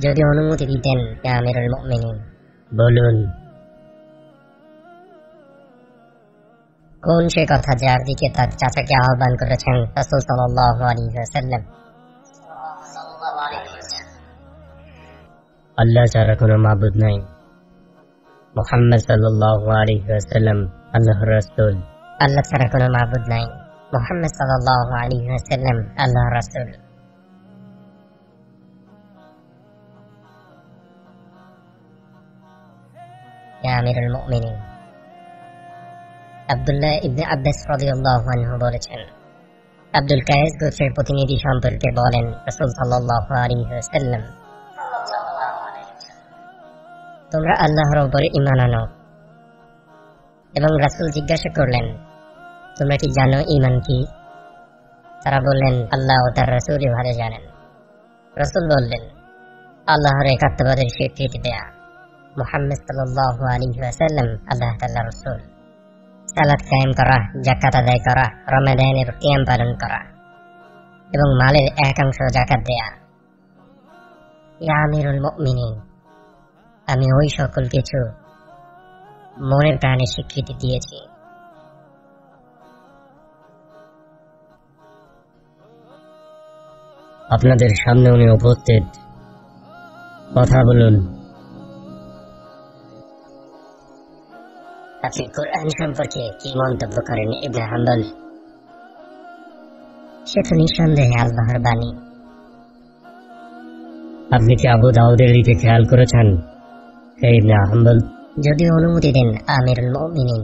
যদি অনুমতি দিতেন ইয়া আমিরুল মুমিনিন। বলুন। কোন সে কথা যার দিকে তার চাচাকে আহ্বান করেছেন রাসূল সাল্লাল্লাহু আলাইহি ওয়াসাল্লাম? আল্লাহ ছাড়া কোনো মাবুদ নাই। মুহাম্মদ সাল্লাল্লাহু আলাইহি ওয়াসাল্লাম আল্লাহর রাসূল। আল্লাহ ছাড়া কোনো মাবুদ নাই। মুহাম্মদ সাল্লাল্লাহু আলাইহি ওয়াসাল্লাম আল্লাহর রাসূল। ইয়া আমিরুল মুমিনিন। আব্দুল্লাহ ইবনে আব্বাস রাদিয়াল্লাহু আনহু বলেছেন, আব্দুল কায়েস গোত্রের প্রতিনিধি সম্পর্কে বলেন রাসূল সাল্লাল্লাহু আলাইহি ওয়াসাল্লাম, তোমরা আল্লাহর উপর ঈমান আনো। এবং রাসূল জিজ্ঞাসা করলেন, তোমরা কি জানো ঈমান কি? তারা বললেন, আল্লাহ ও তার রাসূলই ভালো জানেন। রাসূল বললেন, আল্লাহর একাত্মবাদের স্বীকৃতি দেয়া। মুহাম্মদ সাল্লাল্লাহু আলাইহি ওয়াসাল্লাম আল্লাহ তাআলার রাসূল। সালাত কায়েম করা, যাকাত আদায় করা, রমাদানের কিয়াম পালন করা এবং মালের একাংশ যাকাত দেয়া। ইয়া আমিরুল মুমিনিন, আমি ওই সকল কিছু মনের প্রাণে স্বীকৃতি দিয়েছি। আপনাদের সামনে উনি উপস্থিত, কথা বলুন। আপনি কোরআন সম্পর্কে কি মন্তব্য করেন ইবনে হাম্বল? সে তো নিঃসন্দেহে আল্লাহর বাণী। আপনি কি আবু দাউদের দিকে খেয়াল করেছেন হে ইবনে হাম্বল? যদি অনুমতি দেন আমিরুল মুমিনিন।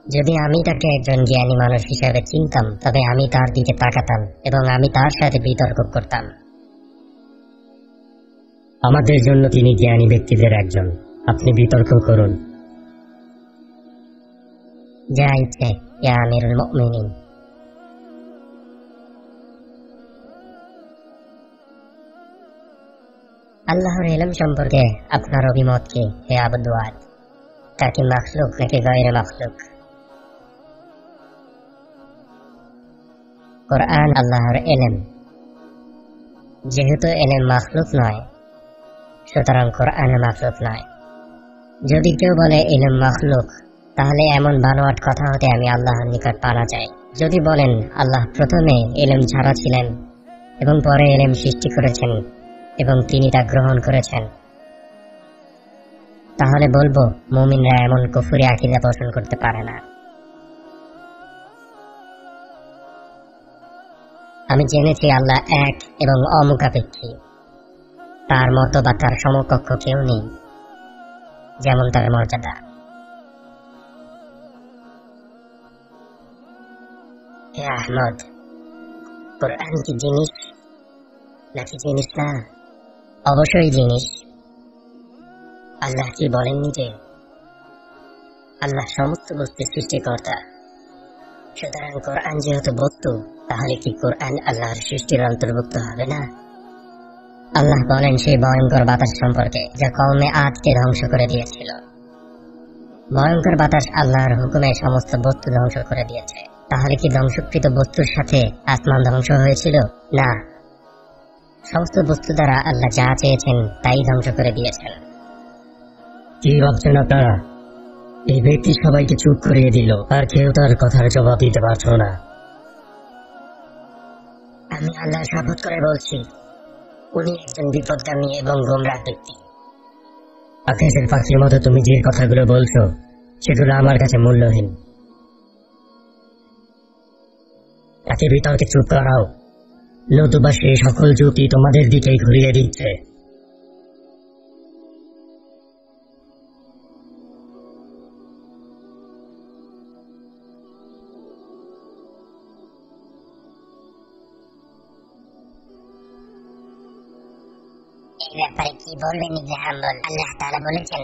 যদি আমি তাকে একজন জ্ঞানী মানুষ হিসেবে চিনতাম তবে আমি তার দিকে তাকাতাম এবং আমি তার সাথে বিতর্ক করতাম। আমাদের জন্য তিনি জ্ঞানী ব্যক্তিদের একজন। আপনি বিতর্ক করুন। যা ইচ্ছে ইয়া আমিরুল মুমিনিন। আল্লাহর ইলম সম্পর্কে আপনার অভিমত কি হে আবু দুআদ? তা কি মাখলুক নাকি গায়রে মাখলুক? কোরআন আল্লাহর ইলম। যেহেতু ইলম মাখলুক নয়, সুতরাং কোরআন মাখলুক নয়। যদি কেউ বলে ইলম মাখলুক, তাহলে এমন বানোয়াট কথা হতে আমি আল্লাহর নিকট পানা চাই। যদি বলেন আল্লাহ প্রথমে ইলম ছাড়া ছিলেন এবং পরে ইলম সৃষ্টি করেছেন এবং তিনি তা গ্রহণ করেছেন, তাহলে বলবো মুমিনরা এমন কুফরি আকীদা পোষণ করতে পারে না। আমি জেনেছি আল্লাহ এক এবং অমুখাপেক্ষী। তার মতো বা তার সমকক্ষ কেউ নেই, যেমন তার মর্যাদা। হে আহমদ, কোরআন কি জিনিস নাকি জিনিস না? অবশ্যই জিনিস। আল্লাহ কি বলেননি যে আল্লাহ সমস্ত বস্তুর সৃষ্টিকর্তা? সুতরাং কোরআন যেহেতু বস্তু, তাহলে কি কোরআন আল্লাহর সৃষ্টির অন্তর্ভুক্ত হবে না? আল্লাহ বলেন সেই ভয়ঙ্কর বাতাস সম্পর্কে যা কওমে আদকে ধ্বংস করে দিয়েছিল। ভয়ঙ্কর বাতাস আল্লাহর হুকুমে সমস্ত বস্তু ধ্বংস করে দিয়েছে। তাহলে কি ধ্বংসকৃত বস্তুর সাথে আসমান ধ্বংস হয়েছিল? না, সমস্ত বস্তু দ্বারা আল্লাহ যা চেয়েছেন তাই ধ্বংস করে দিয়েছেন। কি ভাবছেন আপনারা? এই ব্যক্তি সবাইকে চুপ করিয়ে দিল, আর কেউ তার কথার জবাব দিতে পারছো না। আমি আল্লাহর শপথ করে বলছি, উনি একজন বিপদগামী এবং গোমরাহ ব্যক্তি। আকাশের পাখির মতো তুমি যে কথাগুলো বলছো সেগুলো আমার কাছে মূল্যহীন। তাকে বিতর্কে চুপ করাও, নতুবা সেই সকল যুক্তি তোমাদের দিকেই ঘুরিয়ে দিচ্ছে। এই ব্যাপারে কি বলবেন ইবনে হাম্বল? আল্লাহ তাআলা বলেছেন,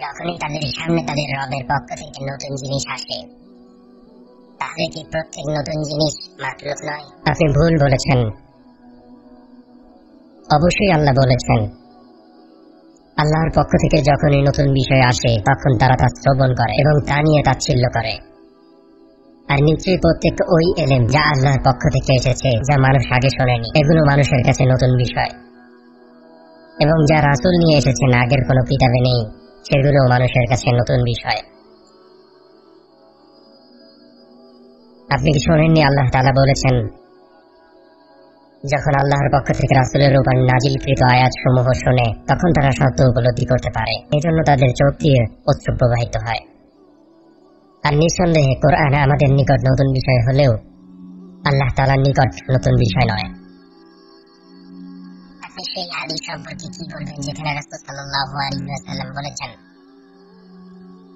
যখনই তাদের সামনে তাদের রবের পক্ষ থেকে নতুন জিনিস আসে, তাহলে কি প্রত্যেক নতুন জিনিস মাখলুক নয়? আপনি ভুল বলেছেন। অবশ্যই আল্লাহ বলেছেন, আল্লাহর পক্ষ থেকে যখনই নতুন বিষয় আসে তখন তারা তা শ্রবণ করে এবং তা নিয়ে তাচ্ছিল্য করে। আর নিশ্চয়ই প্রত্যেক ওই ইলম যা আল্লাহর পক্ষ থেকে এসেছে, যা মানুষ আগে শোনেনি, এগুলো মানুষের কাছে নতুন বিষয়। এবং যা রাসূল নিয়ে এসেছেন আগের কোনো কিতাবে নেই, সেগুলো মানুষের কাছে নতুন বিষয়। আপনি কি শোনেননি আল্লাহ তাআলা বলেছেন, যখন আল্লাহর পক্ষ থেকে রাসূলের উপর নাজিলকৃত আয়াতসমূহ শোনে তখন তারা সত্য উপলব্ধি করতে পারে, এজন্য তাদের চোখ দিয়ে অশ্রু প্রবাহিত হয়। আর নিঃসন্দেহে কোরআন আমাদের নিকট নতুন বিষয় হলেও আল্লাহ তাআলার নিকট নতুন বিষয় নয়। আপনি সেই হাদীস সম্পর্কে কি বলবেন যেখানে রাসূল সাল্লাল্লাহু আলাইহি ওয়াসাল্লাম বলেছেন,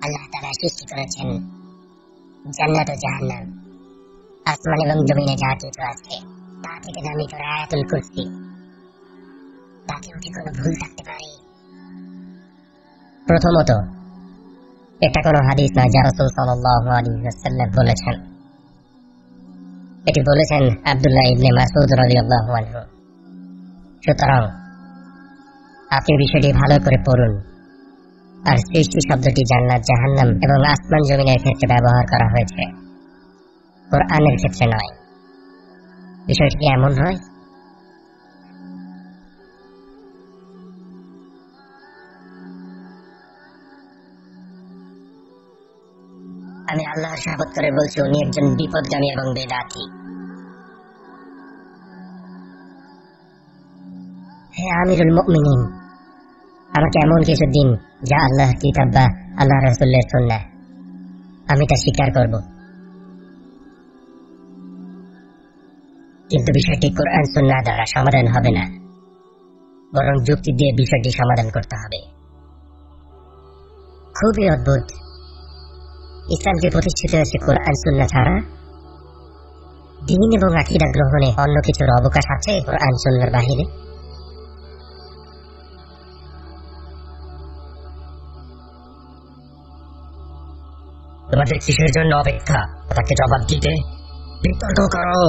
আল্লাহ তাআলা সৃষ্টি করেছেন জান্নাত ও জাহান্নাম, আসমান এবং জমিনে যা কিছু আছে তা থেকে নামিত আয়াতুল কুরসি, তাতেও কি কোনো ভুল থাকতে পারে? প্রথমত, এটা কোনো হাদিস নয় যা রাসূল সাল্লাল্লাহু আলাইহি ওয়াসাল্লাম বলেছেন। এটি বলেছেন আব্দুল্লাহ ইবনে মাসউদ রাদিয়াল্লাহু আনহু। সুতরাং আপনি বিষয়টি ভালো করে পড়ুন। আর সৃষ্টি শব্দটি জান্নাত, জাহান্নাম এবং আসমান জমিনের ক্ষেত্রে ব্যবহার করা হয়েছে, কোরআনের ক্ষেত্রে নয়। বিষয়টি কি এমন নয়? আমি আল্লাহর শপথ করে বলছি, উনি একজন বিপদগামী এবং বেদাতি। হে আমিরুল মুমিনিন, আমাকে এমন কিছু দিন যা আল্লাহর কিতাব বা আল্লাহ রাসূলের সুন্নাহ, আমি তা স্বীকার করব। কিন্তু বিষয়টি কোরআন সুন্নাহ দ্বারা সমাধান হবে না, বরং যুক্তি দিয়ে বিষয়টি সমাধান করতে হবে। খুবই অদ্ভুত, ইসলামকে প্রতিষ্ঠিত হয়েছে কোরআন সুন্নাহ ছাড়া। দ্বীন এবং আকীদা গ্রহণে অন্য কিছুর অবকাশ আছে কোরআন সুন্নাহর বাহিরে? তোমাদের কিসের জন্য অপেক্ষা? তাকে জবাব দিতে বিতর্ক করো।